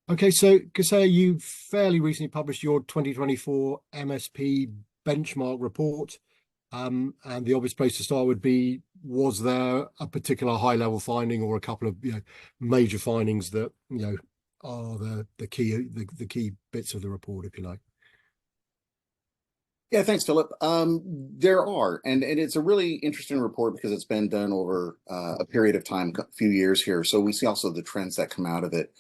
Okay, so Kaseya, you fairly recently published your 2024 MSP Benchmark Report. And the obvious place to start would be, was there a particular high-level finding or a couple of major findings that are the key bits of the report, if you like? Yeah, thanks, Philip. There are, and it's a really interesting report because it's been done over a period of time, a few years here. So we see also the trends that come out of it.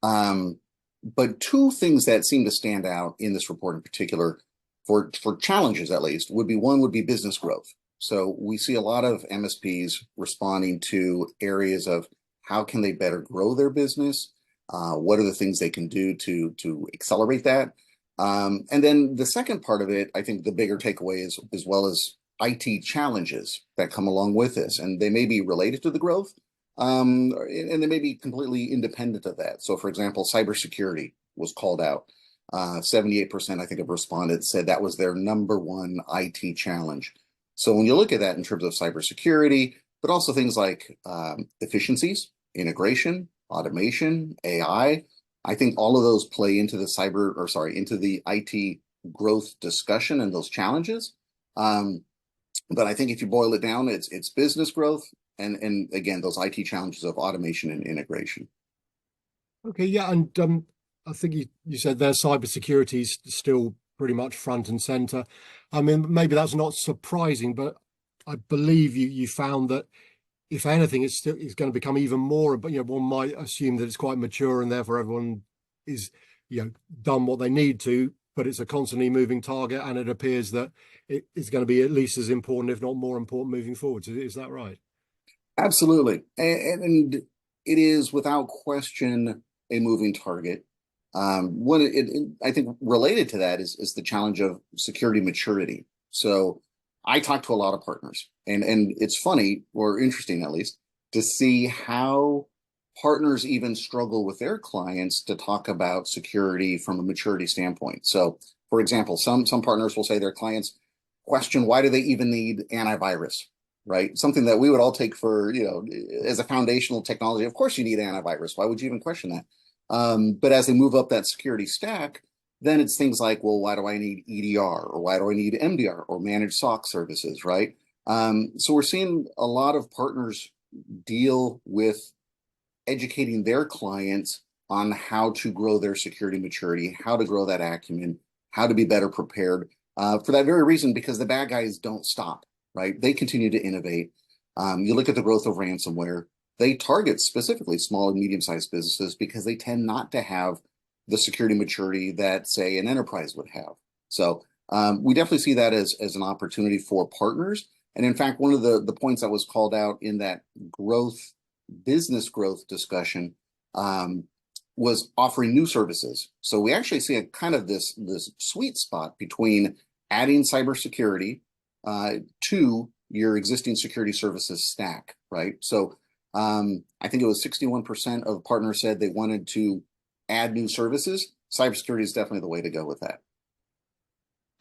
Um, but two things that seem to stand out in this report in particular, for challenges at least, would be one would be business growth. So we see a lot of MSPs responding to areas of how can they better grow their business, what are the things they can do to accelerate that. And then the second part of it, I think the bigger takeaway is as well as IT challenges that come along with this, and they may be related to the growth, and they may be completely independent of that. So, for example, cybersecurity was called out. 78%, I think, of respondents said that was their number one IT challenge. So when you look at that in terms of cybersecurity, but also things like efficiencies, integration, automation, I think all of those play into the into the IT growth discussion and those challenges. Um, but I think if you boil it down, it's business growth and again those IT challenges of automation and integration. Okay, yeah, and I think you said their cybersecurity is still pretty much front and center. I mean, maybe that's not surprising, but I believe you found that if anything, it's going to become even more. But one might assume that it's quite mature and therefore everyone is done what they need to. But it's a constantly moving target, and it appears that it is going to be at least as important, if not more important, moving forward. Is that right? Absolutely, and it is without question a moving target. I think related to that is the challenge of security maturity. So I talk to a lot of partners, and it's funny or interesting at least to see how partners even struggle with their clients to talk about security from a maturity standpoint. So, for example, some partners will say their clients question why do they even need antivirus, right? Something that we would all take for, as a foundational technology. Of course, you need antivirus. Why would you even question that? But as they move up that security stack, then it's things like, well, why do I need EDR or why do I need MDR or managed SOC services, right? So we're seeing a lot of partners deal with educating their clients on how to grow their security maturity, how to grow that acumen, how to be better prepared for that very reason, because the bad guys don't stop, right? They continue to innovate. You look at the growth of ransomware, they target specifically small and medium-sized businesses because they tend not to have the security maturity that, say, an enterprise would have. So we definitely see that as an opportunity for partners. And in fact, one of the points that was called out in that business growth discussion was offering new services. So we actually see a kind of this sweet spot between adding cybersecurity to your existing security services stack, right? So I think it was 61% of partners said they wanted to add new services. Cybersecurity is definitely the way to go with that.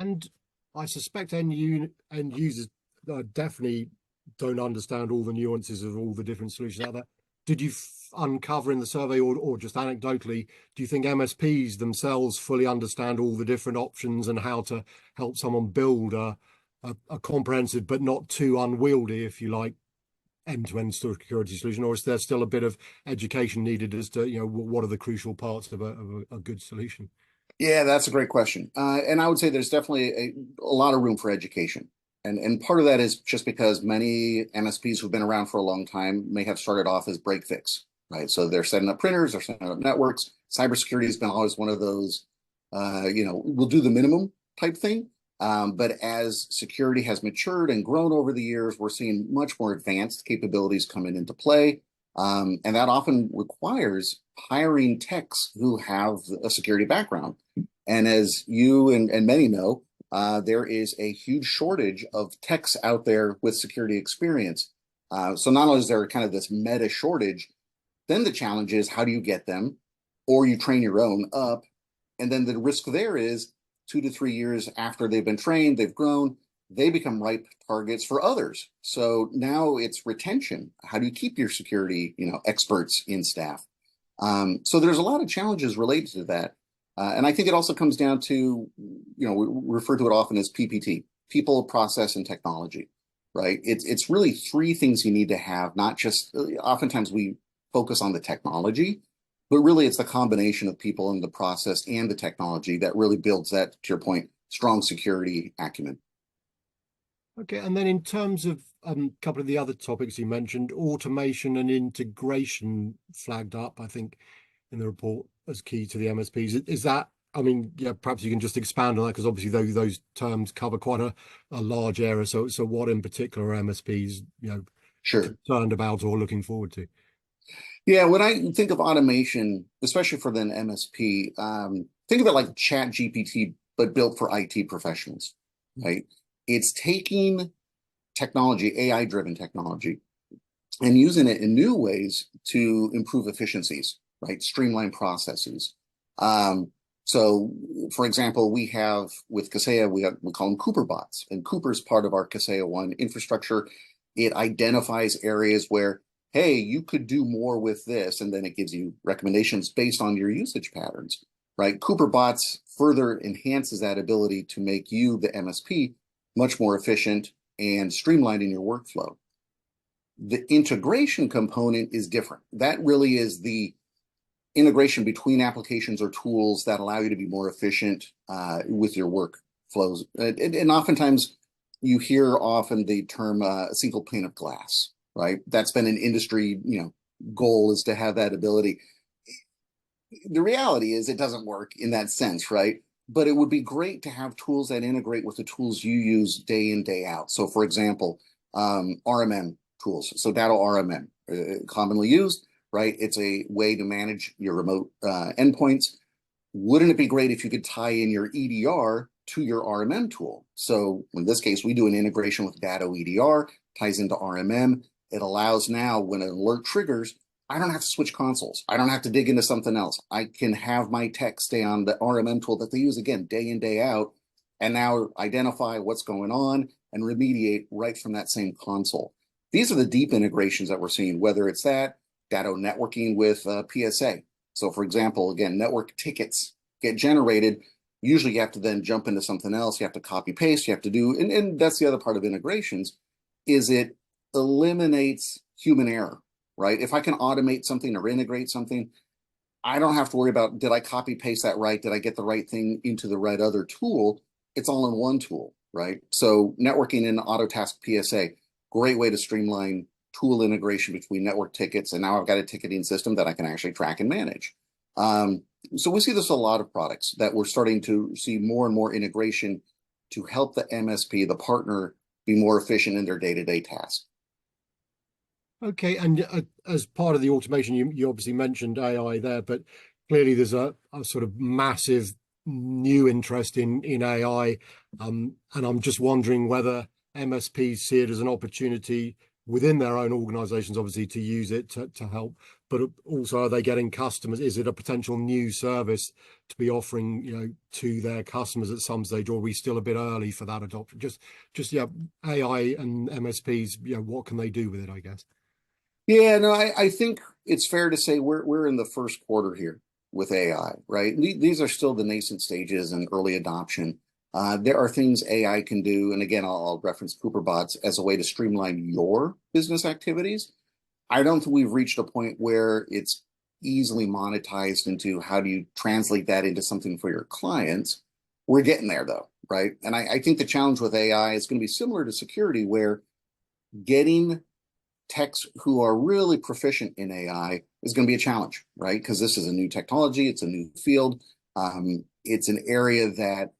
And I suspect end users definitely don't understand all the nuances of all the different solutions out there. Did you uncover in the survey, or just anecdotally, do you think MSPs themselves fully understand all the different options and how to help someone build a comprehensive but not too unwieldy, if you like, end-to-end security solution? Or is there still a bit of education needed as to what are the crucial parts of a good solution? Yeah, that's a great question. And I would say there's definitely a lot of room for education. And part of that is just because many MSPs who've been around for a long time may have started off as break fix, right? So they're setting up printers, they're setting up networks. Cybersecurity has been always one of those, we'll do the minimum type thing. But as security has matured and grown over the years, we're seeing much more advanced capabilities coming into play. And that often requires hiring techs who have a security background. And as you and many know, there is a huge shortage of techs out there with security experience. So not only is there kind of this meta shortage, then the challenge is how do you get them, or you train your own up, and then the risk there is 2 to 3 years after they've been trained, they've grown, they become ripe targets for others. So now it's retention. How do you keep your security, experts in staff? So there's a lot of challenges related to that. And I think it also comes down to, we refer to it often as PPT, people, process, and technology, right? It's really three things you need to have, not just, oftentimes we focus on the technology, but really it's the combination of people and the process and the technology that really builds that, to your point, strong security acumen. Okay, and then in terms of a couple of the other topics you mentioned, automation and integration flagged up, I think, in the report as key to the MSPs. Is that, I mean, yeah, perhaps you can just expand on that because obviously those terms cover quite a large area. So what in particular are MSPs, Sure. concerned about or looking forward to? Yeah, when I think of automation, especially for the MSP, think of it like Chat GPT, but built for IT professionals, right? It's taking technology, AI-driven technology, and using it in new ways to improve efficiencies, right? Streamline processes. So, for example, we have with Kaseya, we call them Cooper bots, and Cooper's part of our Kaseya One infrastructure. It identifies areas where, hey, you could do more with this, and then it gives you recommendations based on your usage patterns, right? Cooper bots further enhances that ability to make you, the MSP, much more efficient and streamlined in your workflow. The integration component is different. That really is the integration between applications or tools that allow you to be more efficient with your workflows. And oftentimes you hear often the term a single pane of glass, right? That's been an industry, goal is to have that ability. The reality is it doesn't work in that sense, right? But it would be great to have tools that integrate with the tools you use day in, day out. So for example, RMM tools. So Datto RMM, commonly used, right? It's a way to manage your remote endpoints. Wouldn't it be great if you could tie in your EDR to your RMM tool? So in this case, we do an integration with Datto EDR, ties into RMM. It allows now when an alert triggers, I don't have to switch consoles. I don't have to dig into something else. I can have my tech stay on the RMM tool that they use again, day in, day out, and now identify what's going on and remediate right from that same console. These are the deep integrations that we're seeing, whether it's that, Datto networking with PSA. So for example, again, network tickets get generated. Usually you have to then jump into something else. You have to copy paste. You have to do, and that's the other part of integrations, is it eliminates human error, right? If I can automate something or integrate something, I don't have to worry about, did I copy paste that right? Did I get the right thing into the right other tool? It's all in one tool, right? So networking in Autotask PSA, great way to streamline tool integration between network tickets. And now I've got a ticketing system that I can actually track and manage. So we see this a lot of products that we're starting to see more and more integration to help the MSP, the partner, be more efficient in their day-to-day tasks. Okay, and as part of the automation, you obviously mentioned AI there, but clearly there's a sort of massive new interest in AI, and I'm just wondering whether MSPs see it as an opportunity within their own organizations, obviously, to use it to help, but also are they getting customers? Is it a potential new service to be offering, to their customers at some stage, or are we still a bit early for that adoption? Just yeah, AI and MSPs, what can they do with it, I guess? Yeah, no, I think it's fair to say we're in the first quarter here with AI, right? These are still the nascent stages and early adoption. There are things AI can do, and again, I'll reference Cooper bots as a way to streamline your business activities. I don't think we've reached a point where it's easily monetized into how do you translate that into something for your clients. We're getting there though, right? And I think the challenge with AI is going to be similar to security, where getting techs who are really proficient in AI is going to be a challenge, right? Because this is a new technology, it's a new field. It's an area that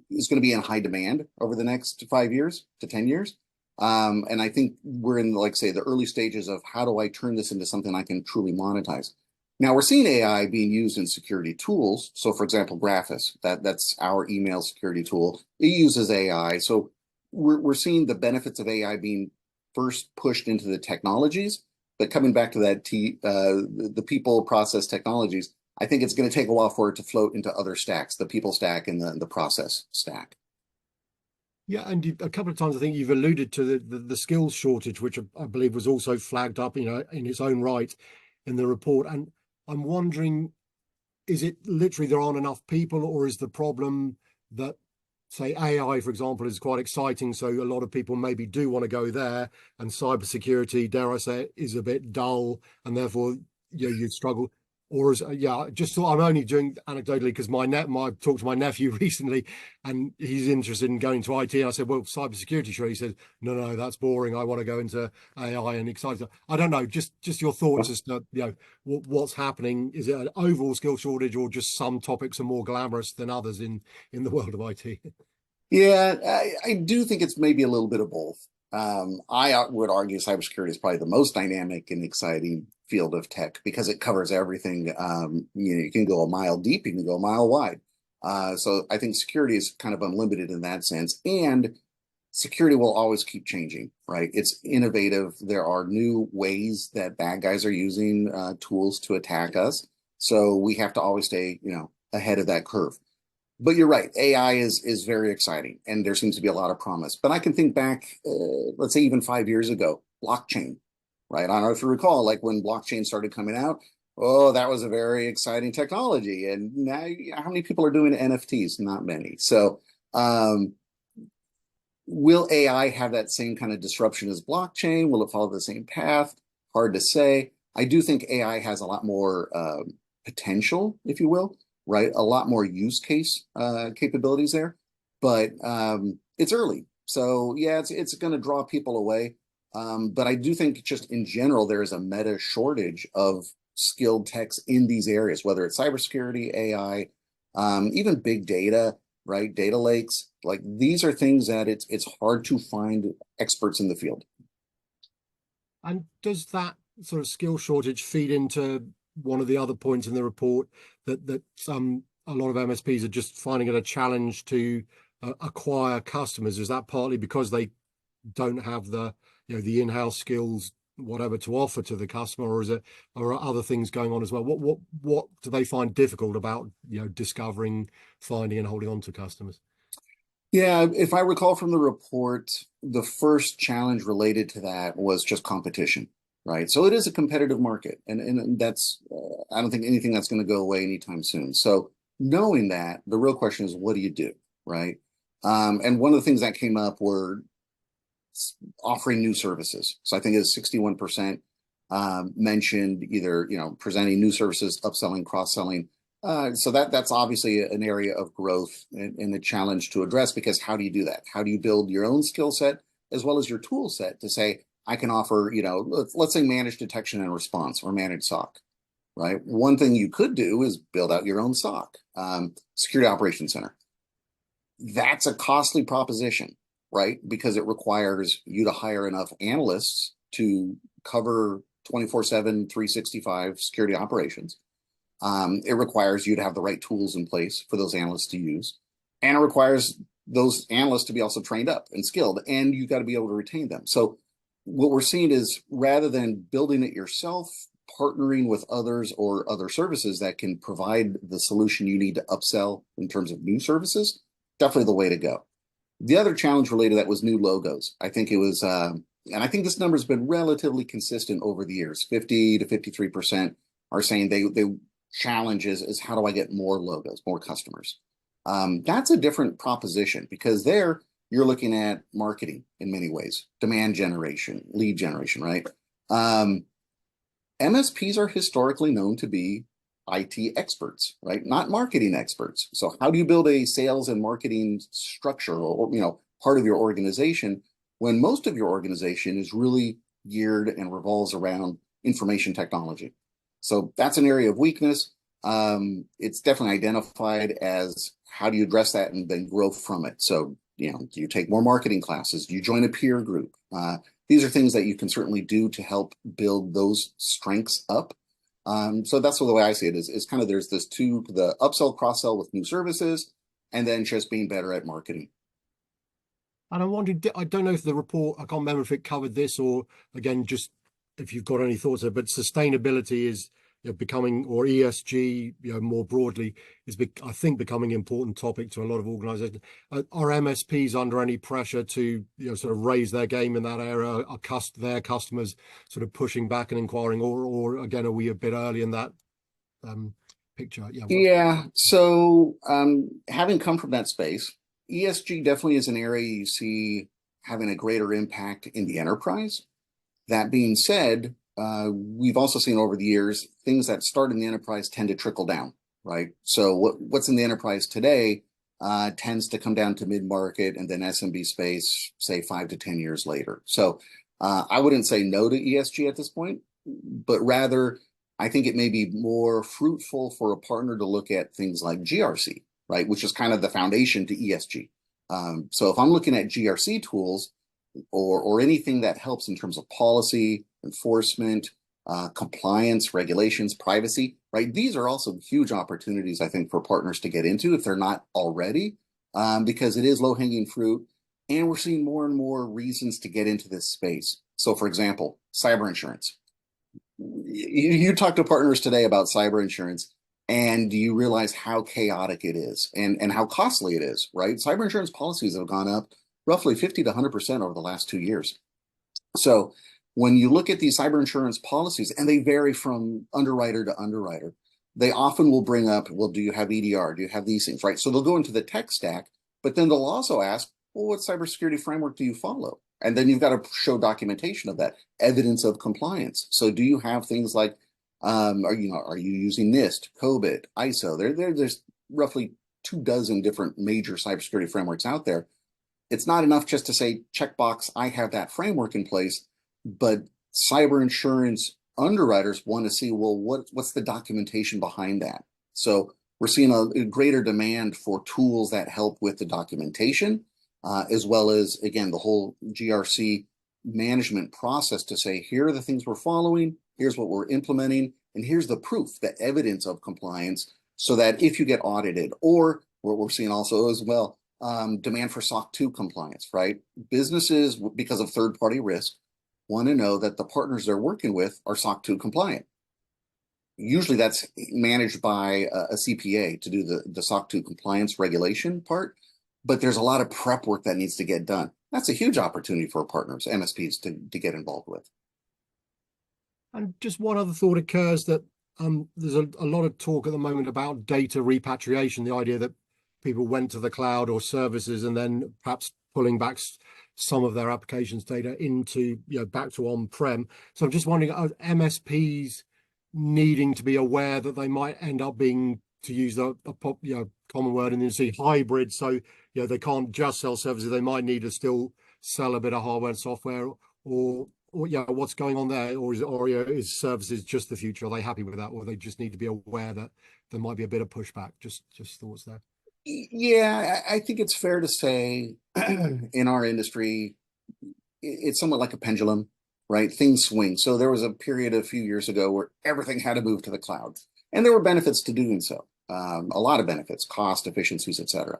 is going to be in high demand over the next 5 years to 10 years. And I think we're in, like, say, the early stages of how do I turn this into something I can truly monetize. Now we're seeing AI being used in security tools. So for example, Graphis, that's our email security tool. It uses AI. So we're seeing the benefits of AI being first pushed into the technologies, but coming back to that, the people, process, technologies, I think it's going to take a while for it to float into other stacks, the people stack and the process stack. Yeah, and a couple of times I think you've alluded to the skills shortage, which I believe was also flagged up, in its own right in the report. And I'm wondering, is it literally there aren't enough people, or is the problem that, say, AI, for example, is quite exciting, so a lot of people maybe do want to go there, and cybersecurity, dare I say, is a bit dull, and therefore you struggle? Or is yeah, just thought, I'm only doing anecdotally because my talked to my nephew recently, and he's interested in going to IT. And I said, well, cybersecurity, sure. He said, no, that's boring. I want to go into AI and excited. I don't know. Just your thoughts as to what's happening. Is it an overall skill shortage, or just some topics are more glamorous than others in the world of IT? Yeah, I do think it's maybe a little bit of both. I would argue cybersecurity is probably the most dynamic and exciting field of tech because it covers everything. You can go a mile deep, you can go a mile wide. So I think security is kind of unlimited in that sense. And security will always keep changing, right? It's innovative. There are new ways that bad guys are using tools to attack us. So we have to always stay, ahead of that curve. But you're right, AI is very exciting, and there seems to be a lot of promise. But I can think back, let's say even 5 years ago, blockchain, right? I don't know if you recall, like when blockchain started coming out, oh, that was a very exciting technology. And now, how many people are doing NFTs? Not many. So, will AI have that same kind of disruption as blockchain? Will it follow the same path? Hard to say. I do think AI has a lot more potential, if you will, right? A lot more use case capabilities there, but it's early. So yeah, it's going to draw people away. But I do think just in general, there is a meta shortage of skilled techs in these areas, whether it's cybersecurity, AI, even big data, right? Data lakes, like these are things that it's hard to find experts in the field. And does that sort of skill shortage feed into one of the other points in the report, that a lot of MSPs are just finding it a challenge to acquire customers? Is that partly because they don't have the in-house skills, whatever, to offer to the customer, or is it, or are other things going on as well? What do they find difficult about discovering, finding, and holding on to customers? Yeah, if I recall from the report, the first challenge related to that was just competition, right? So it is a competitive market, and that's I don't think anything that's going to go away anytime soon. So knowing that, the real question is, what do you do, right? And one of the things that came up were offering new services. So I think it's 61% mentioned either presenting new services, upselling, cross-selling. So that's obviously an area of growth and a challenge to address, because how do you do that? How do you build your own skill set as well as your tool set to say, I can offer, let's say managed detection and response or managed SOC, right? One thing you could do is build out your own SOC, security operations center. That's a costly proposition, right? Because it requires you to hire enough analysts to cover 24/7, 365 security operations. It requires you to have the right tools in place for those analysts to use. And it requires those analysts to be also trained up and skilled, and you got to be able to retain them. So what we're seeing is, rather than building it yourself, partnering with others or other services that can provide the solution you need to upsell in terms of new services, definitely the way to go. The other challenge related to that was new logos. I think it was, and I think this number has been relatively consistent over the years. 50 to 53% are saying they challenges is, how do I get more logos, more customers? That's a different proposition, because there you're looking at marketing in many ways, demand generation, lead generation, right? MSPs are historically known to be IT experts, right? Not marketing experts. So how do you build a sales and marketing structure, or part of your organization, when most of your organization is really geared and revolves around information technology? So that's an area of weakness. It's definitely identified as, how do you address that and then grow from it? So, do you take more marketing classes? Do you join a peer group? These are things that you can certainly do to help build those strengths up. So that's the way I see it, is kind of, there's the upsell, cross-sell with new services, and then just being better at marketing. And I'm wondering, I don't know if the report, I can't remember if it covered this, or again, just if you've got any thoughts there, but sustainability is becoming, or ESG, more broadly, is I think becoming an important topic to a lot of organizations. Are MSPs under any pressure to sort of raise their game in that area? Are their customers sort of pushing back and inquiring, or again, are we a bit early in that picture? Yeah, Yeah. So, having come from that space, ESG definitely is an area you see having a greater impact in the enterprise. That being said, we've also seen over the years things that start in the enterprise tend to trickle down, right? So what's in the enterprise today tends to come down to mid-market and then SMB space, say 5 to 10 years later. So I wouldn't say no to ESG at this point, but rather I think it may be more fruitful for a partner to look at things like GRC, right? Which is kind of the foundation to ESG. So if I'm looking at GRC tools, or anything that helps in terms of policy, enforcement, compliance, regulations, privacy, right? These are also huge opportunities, I think, for partners to get into if they're not already, because it is low-hanging fruit, and we're seeing more and more reasons to get into this space. So, for example, cyber insurance. You talk to partners today about cyber insurance, and you realize how chaotic it is and how costly it is, right? Cyber insurance policies have gone up roughly 50 to 100% over the last 2 years. So when you look at these cyber insurance policies, and they vary from underwriter to underwriter, they often will bring up, well, do you have EDR? Do you have these things, right? So they'll go into the tech stack, but then they'll also ask, well, what cybersecurity framework do you follow? And then you've got to show documentation of that, evidence of compliance. So do you have things like, are you using NIST, COBIT, ISO? There's roughly 24 different major cybersecurity frameworks out there. It's not enough just to say, checkbox, I have that framework in place, but cyber insurance underwriters want to see, well, what's the documentation behind that? So we're seeing a greater demand for tools that help with the documentation, as well as, again, the whole GRC management process to say, here are the things we're following, here's what we're implementing, and here's the proof, the evidence of compliance, so that if you get audited, or what we're seeing also as well, demand for SOC 2 compliance, right? Businesses, because of third-party risk, want to know that the partners they're working with are SOC 2 compliant. Usually that's managed by a CPA to do the SOC 2 compliance regulation part, but there's a lot of prep work that needs to get done. That's a huge opportunity for partners, MSPs, to get involved with. And just one other thought occurs that there's a lot of talk at the moment about data repatriation, the idea that people went to the cloud or services and then perhaps pulling back some of their applications data into, back to on-prem. So I'm just wondering, are MSPs needing to be aware that they might end up being, to use a common word in the industry, hybrid? So, they can't just sell services. They might need to still sell a bit of hardware and software, or what's going on there? Or is services just the future? Are they happy with that? Or they just need to be aware that there might be a bit of pushback? Just thoughts there. Yeah, I think it's fair to say in our industry, it's somewhat like a pendulum, right? Things swing. So there was a period a few years ago where everything had to move to the cloud, and there were benefits to doing so. A lot of benefits, cost, efficiencies, etc.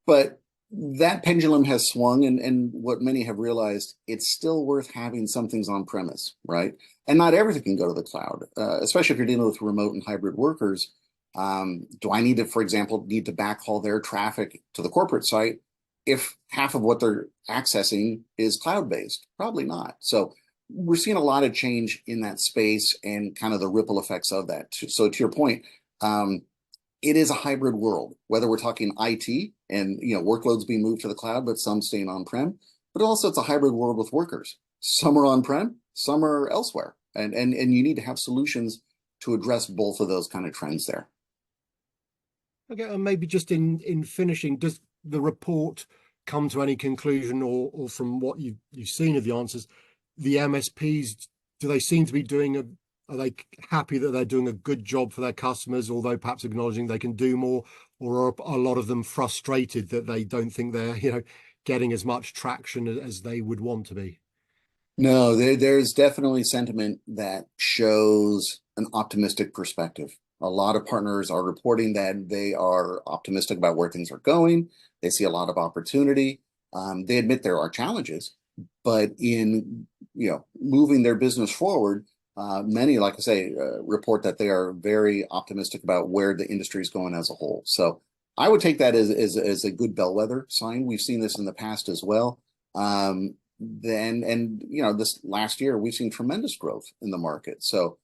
But that pendulum has swung, and what many have realized, it's still worth having some things on premise, right? And not everything can go to the cloud, especially if you're dealing with remote and hybrid workers. Do I need to, for example, backhaul their traffic to the corporate site if half of what they're accessing is cloud-based? Probably not. So we're seeing a lot of change in that space and kind of the ripple effects of that. So to your point, it is a hybrid world, whether we're talking IT and workloads being moved to the cloud, but some staying on-prem, but also it's a hybrid world with workers. Some are on-prem, some are elsewhere. And you need to have solutions to address both of those kind of trends there. Okay, and maybe just in finishing, does the report come to any conclusion, or from what you've seen of the answers, the MSPs, do they seem to be are they happy that they're doing a good job for their customers, although perhaps acknowledging they can do more, or are a lot of them frustrated that they don't think they're getting as much traction as they would want to be? No, there's definitely sentiment that shows an optimistic perspective. A lot of partners are reporting that they are optimistic about where things are going. They see a lot of opportunity. They admit there are challenges, but in moving their business forward, many, like I say, report that they are very optimistic about where the industry is going as a whole. So I would take that as a good bellwether sign. We've seen this in the past as well. This last year we've seen tremendous growth in the market. So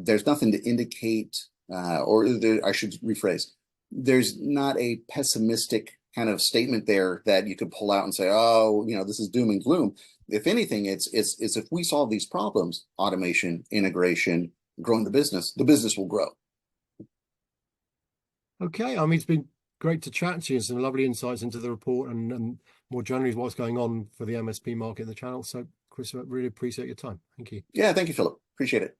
There's nothing to indicate, I should rephrase, there's not a pessimistic kind of statement there that you could pull out and say, oh, this is doom and gloom. If anything, it's if we solve these problems, automation, integration, growing the business will grow. Okay, I mean, it's been great to chat to you and some lovely insights into the report and more generally what's going on for the MSP market in the channel. So, Chris, I really appreciate your time. Thank you. Yeah, thank you, Philip. Appreciate it.